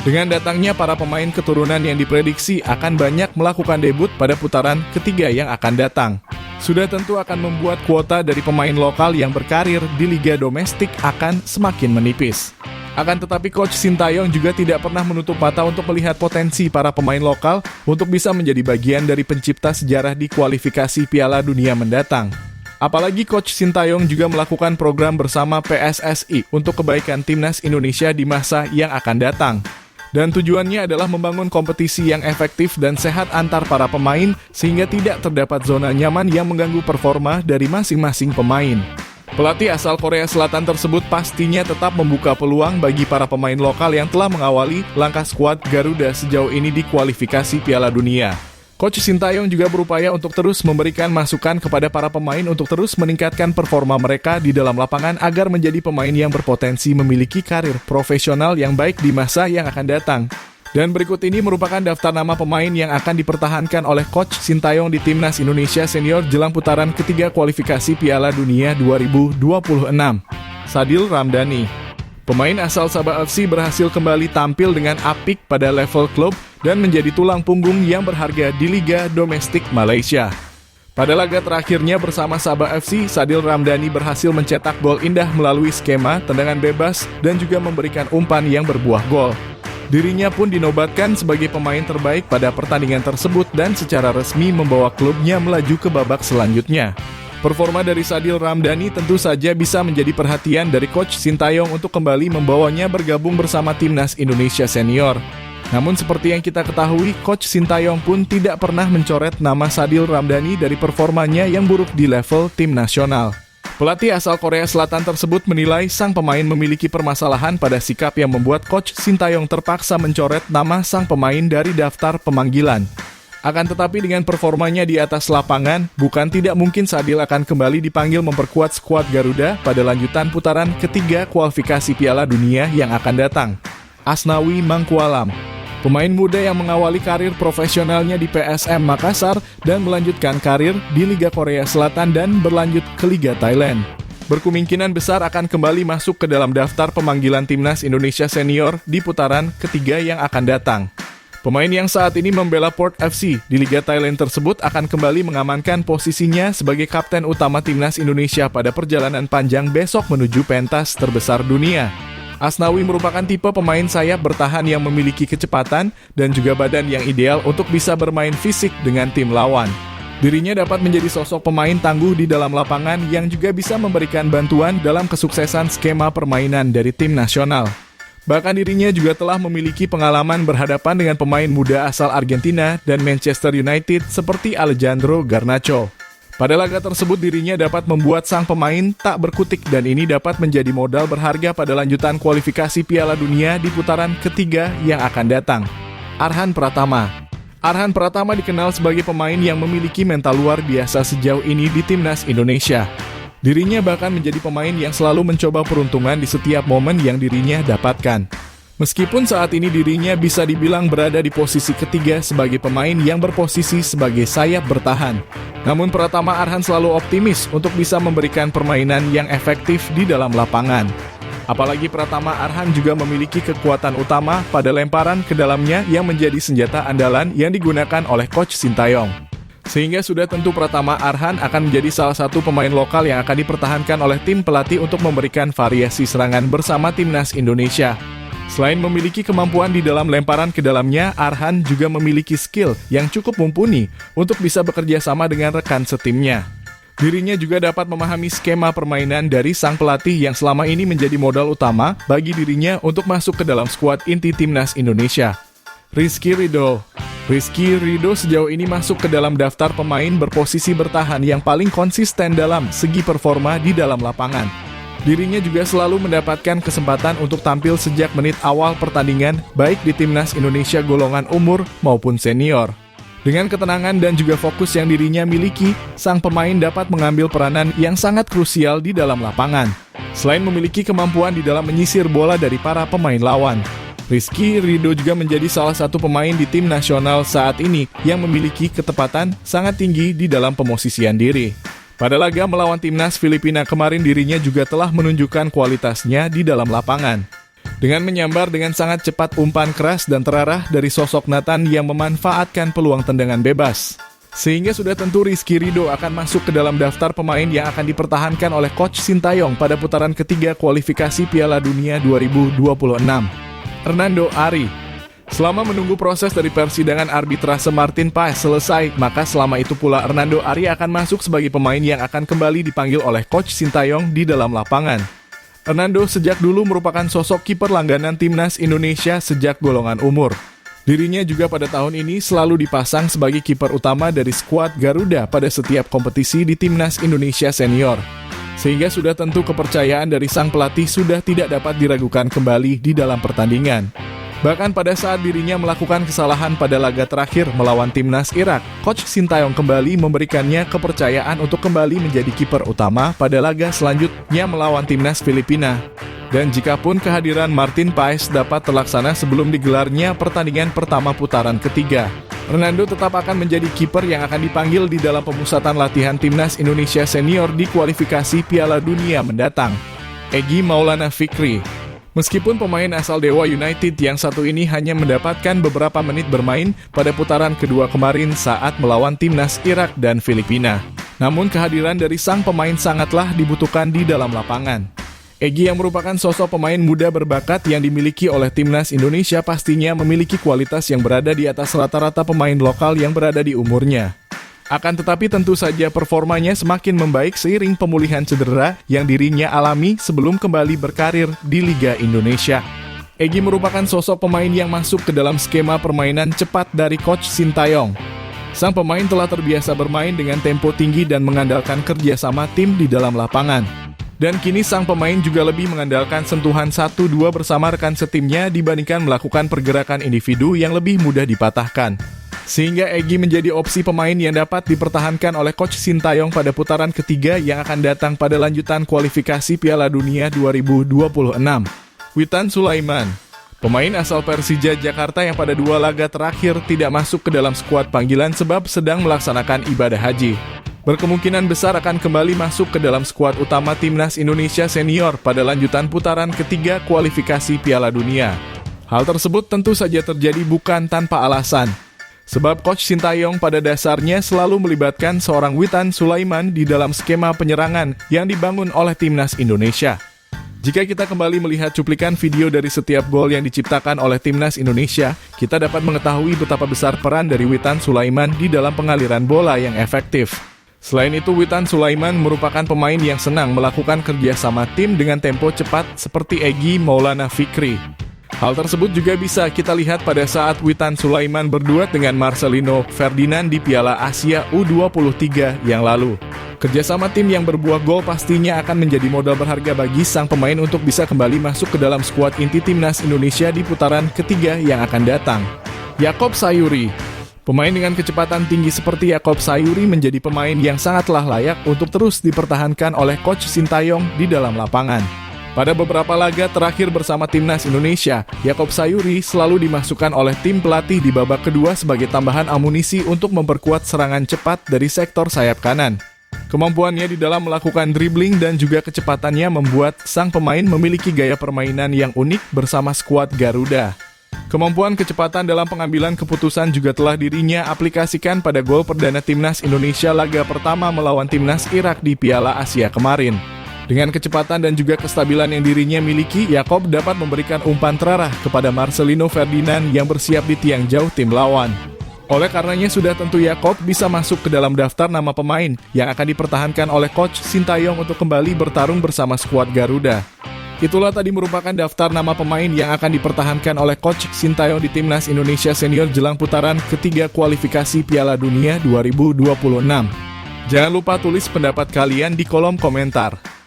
Dengan datangnya para pemain keturunan yang diprediksi akan banyak melakukan debut pada putaran ketiga yang akan datang, sudah tentu akan membuat kuota dari pemain lokal yang berkarir di liga domestik akan semakin menipis. Akan tetapi Coach Sintayong juga tidak pernah menutup mata untuk melihat potensi para pemain lokal untuk bisa menjadi bagian dari pencipta sejarah di kualifikasi Piala Dunia mendatang. Apalagi Coach Sintayong juga melakukan program bersama PSSI untuk kebaikan timnas Indonesia di masa yang akan datang. Dan tujuannya adalah membangun kompetisi yang efektif dan sehat antar para pemain sehingga tidak terdapat zona nyaman yang mengganggu performa dari masing-masing pemain. Pelatih asal Korea Selatan tersebut pastinya tetap membuka peluang bagi para pemain lokal yang telah mengawali langkah skuad Garuda sejauh ini di kualifikasi Piala Dunia. Coach Sintayong juga berupaya untuk terus memberikan masukan kepada para pemain untuk terus meningkatkan performa mereka di dalam lapangan agar menjadi pemain yang berpotensi memiliki karir profesional yang baik di masa yang akan datang. Dan berikut ini merupakan daftar nama pemain yang akan dipertahankan oleh Coach Sintayong di Timnas Indonesia Senior jelang putaran ketiga kualifikasi Piala Dunia 2026. Sadil Ramdhani. Pemain asal Sabah FC berhasil kembali tampil dengan apik pada level klub dan menjadi tulang punggung yang berharga di Liga Domestik Malaysia. Pada laga terakhirnya bersama Sabah FC, Sadil Ramdhani berhasil mencetak gol indah melalui skema tendangan bebas dan juga memberikan umpan yang berbuah gol. Dirinya pun dinobatkan sebagai pemain terbaik pada pertandingan tersebut dan secara resmi membawa klubnya melaju ke babak selanjutnya. Performa dari Sadil Ramdhani tentu saja bisa menjadi perhatian dari Coach Sintayong untuk kembali membawanya bergabung bersama Timnas Indonesia Senior. Namun seperti yang kita ketahui, Coach Sintayong pun tidak pernah mencoret nama Sadil Ramdhani dari performanya yang buruk di level tim nasional. Pelatih asal Korea Selatan tersebut menilai sang pemain memiliki permasalahan pada sikap yang membuat Coach Sintayong terpaksa mencoret nama sang pemain dari daftar pemanggilan. Akan tetapi dengan performanya di atas lapangan, bukan tidak mungkin Sadil akan kembali dipanggil memperkuat skuad Garuda pada lanjutan putaran ketiga kualifikasi Piala Dunia yang akan datang. Asnawi Mangkualam. Pemain muda yang mengawali karir profesionalnya di PSM Makassar dan melanjutkan karir di Liga Korea Selatan dan berlanjut ke Liga Thailand. Berkemungkinan besar akan kembali masuk ke dalam daftar pemanggilan Timnas Indonesia Senior di putaran ketiga yang akan datang. Pemain yang saat ini membela Port FC di Liga Thailand tersebut akan kembali mengamankan posisinya sebagai kapten utama Timnas Indonesia pada perjalanan panjang besok menuju pentas terbesar dunia. Asnawi merupakan tipe pemain sayap bertahan yang memiliki kecepatan dan juga badan yang ideal untuk bisa bermain fisik dengan tim lawan. Dirinya dapat menjadi sosok pemain tangguh di dalam lapangan yang juga bisa memberikan bantuan dalam kesuksesan skema permainan dari tim nasional. Bahkan dirinya juga telah memiliki pengalaman berhadapan dengan pemain muda asal Argentina dan Manchester United seperti Alejandro Garnacho. Pada laga tersebut dirinya dapat membuat sang pemain tak berkutik dan ini dapat menjadi modal berharga pada lanjutan kualifikasi Piala Dunia di putaran ketiga yang akan datang. Arhan Pratama. Arhan Pratama dikenal sebagai pemain yang memiliki mental luar biasa sejauh ini di Timnas Indonesia. Dirinya bahkan menjadi pemain yang selalu mencoba peruntungan di setiap momen yang dirinya dapatkan. Meskipun saat ini dirinya bisa dibilang berada di posisi ketiga sebagai pemain yang berposisi sebagai sayap bertahan. Namun Pratama Arhan selalu optimis untuk bisa memberikan permainan yang efektif di dalam lapangan. Apalagi Pratama Arhan juga memiliki kekuatan utama pada lemparan ke dalamnya yang menjadi senjata andalan yang digunakan oleh Coach Sintayong. Sehingga sudah tentu Pratama Arhan akan menjadi salah satu pemain lokal yang akan dipertahankan oleh tim pelatih untuk memberikan variasi serangan bersama Timnas Indonesia. Selain memiliki kemampuan di dalam lemparan ke dalamnya, Arhan juga memiliki skill yang cukup mumpuni untuk bisa bekerja sama dengan rekan setimnya. Dirinya juga dapat memahami skema permainan dari sang pelatih yang selama ini menjadi modal utama bagi dirinya untuk masuk ke dalam skuad inti Timnas Indonesia. Rizky Ridho sejauh ini masuk ke dalam daftar pemain berposisi bertahan yang paling konsisten dalam segi performa di dalam lapangan. Dirinya juga selalu mendapatkan kesempatan untuk tampil sejak menit awal pertandingan, baik di Timnas Indonesia golongan umur maupun senior. Dengan ketenangan dan juga fokus yang dirinya miliki, sang pemain dapat mengambil peranan yang sangat krusial di dalam lapangan. Selain memiliki kemampuan di dalam menyisir bola dari para pemain lawan, Rizky Ridho juga menjadi salah satu pemain di tim nasional saat ini yang memiliki ketepatan sangat tinggi di dalam pemosisian diri. Pada laga melawan timnas Filipina kemarin dirinya juga telah menunjukkan kualitasnya di dalam lapangan. Dengan menyambar dengan sangat cepat umpan keras dan terarah dari sosok Nathan yang memanfaatkan peluang tendangan bebas. Sehingga sudah tentu Rizky Ridho akan masuk ke dalam daftar pemain yang akan dipertahankan oleh Coach Sintayong pada putaran ketiga kualifikasi Piala Dunia 2026. Hernando Ari. Selama menunggu proses dari persidangan arbitrase Martin Paes selesai, maka selama itu pula Hernando Ari akan masuk sebagai pemain yang akan kembali dipanggil oleh Coach Sintayong di dalam lapangan. Hernando sejak dulu merupakan sosok kiper langganan timnas Indonesia sejak golongan umur. Dirinya juga pada tahun ini selalu dipasang sebagai kiper utama dari skuad Garuda pada setiap kompetisi di timnas Indonesia senior. Sehingga sudah tentu kepercayaan dari sang pelatih sudah tidak dapat diragukan kembali di dalam pertandingan. Bahkan pada saat dirinya melakukan kesalahan pada laga terakhir melawan timnas Irak, Coach Sintayong kembali memberikannya kepercayaan untuk kembali menjadi kiper utama pada laga selanjutnya melawan timnas Filipina. Dan jikapun kehadiran Martin Paes dapat terlaksana sebelum digelarnya pertandingan pertama putaran ketiga, Hernando tetap akan menjadi kiper yang akan dipanggil di dalam pemusatan latihan timnas Indonesia senior di kualifikasi Piala Dunia mendatang. Egy Maulana Fikri. Meskipun pemain asal Dewa United yang satu ini hanya mendapatkan beberapa menit bermain pada putaran kedua kemarin saat melawan timnas Irak dan Filipina, namun kehadiran dari sang pemain sangatlah dibutuhkan di dalam lapangan. Egy yang merupakan sosok pemain muda berbakat yang dimiliki oleh timnas Indonesia pastinya memiliki kualitas yang berada di atas rata-rata pemain lokal yang berada di umurnya. Akan tetapi tentu saja performanya semakin membaik seiring pemulihan cedera yang dirinya alami sebelum kembali berkarir di Liga Indonesia. Egy merupakan sosok pemain yang masuk ke dalam skema permainan cepat dari Coach Sintayong. Sang pemain telah terbiasa bermain dengan tempo tinggi dan mengandalkan kerjasama tim di dalam lapangan. Dan kini sang pemain juga lebih mengandalkan sentuhan 1-2 bersama rekan setimnya dibandingkan melakukan pergerakan individu yang lebih mudah dipatahkan. Sehingga Egy menjadi opsi pemain yang dapat dipertahankan oleh Coach Sintayong pada putaran ketiga yang akan datang pada lanjutan kualifikasi Piala Dunia 2026. Witan Sulaiman. Pemain asal Persija Jakarta yang pada 2 laga terakhir tidak masuk ke dalam skuad panggilan sebab sedang melaksanakan ibadah haji, berkemungkinan besar akan kembali masuk ke dalam skuad utama timnas Indonesia senior pada lanjutan putaran ketiga kualifikasi Piala Dunia. Hal tersebut tentu saja terjadi bukan tanpa alasan. Sebab Coach Sintayong pada dasarnya selalu melibatkan seorang Witan Sulaiman di dalam skema penyerangan yang dibangun oleh timnas Indonesia. Jika kita kembali melihat cuplikan video dari setiap gol yang diciptakan oleh timnas Indonesia, kita dapat mengetahui betapa besar peran dari Witan Sulaiman di dalam pengaliran bola yang efektif. Selain itu, Witan Sulaiman merupakan pemain yang senang melakukan kerjasama tim dengan tempo cepat seperti Egy Maulana Fikri. Hal tersebut juga bisa kita lihat pada saat Witan Sulaiman berduet dengan Marcelino Ferdinand di Piala Asia U23 yang lalu. Kerjasama tim yang berbuah gol pastinya akan menjadi modal berharga bagi sang pemain untuk bisa kembali masuk ke dalam skuad inti timnas Indonesia di putaran ketiga yang akan datang. Yaakob Sayuri. Pemain dengan kecepatan tinggi seperti Yaakob Sayuri menjadi pemain yang sangatlah layak untuk terus dipertahankan oleh Coach Sintayong di dalam lapangan. Pada beberapa laga terakhir bersama timnas Indonesia, Yaakob Sayuri selalu dimasukkan oleh tim pelatih di babak kedua sebagai tambahan amunisi untuk memperkuat serangan cepat dari sektor sayap kanan. Kemampuannya di dalam melakukan dribbling dan juga kecepatannya membuat sang pemain memiliki gaya permainan yang unik bersama skuad Garuda. Kemampuan kecepatan dalam pengambilan keputusan juga telah dirinya aplikasikan pada gol perdana timnas Indonesia laga pertama melawan timnas Irak di Piala Asia kemarin. Dengan kecepatan dan juga kestabilan yang dirinya miliki, Yaakob dapat memberikan umpan terarah kepada Marcelino Ferdinand yang bersiap di tiang jauh tim lawan. Oleh karenanya sudah tentu Yaakob bisa masuk ke dalam daftar nama pemain yang akan dipertahankan oleh Coach Sintayong untuk kembali bertarung bersama skuad Garuda. Itulah tadi merupakan daftar nama pemain yang akan dipertahankan oleh Coach Sintayong di timnas Indonesia senior jelang putaran ketiga kualifikasi Piala Dunia 2026. Jangan lupa tulis pendapat kalian di kolom komentar.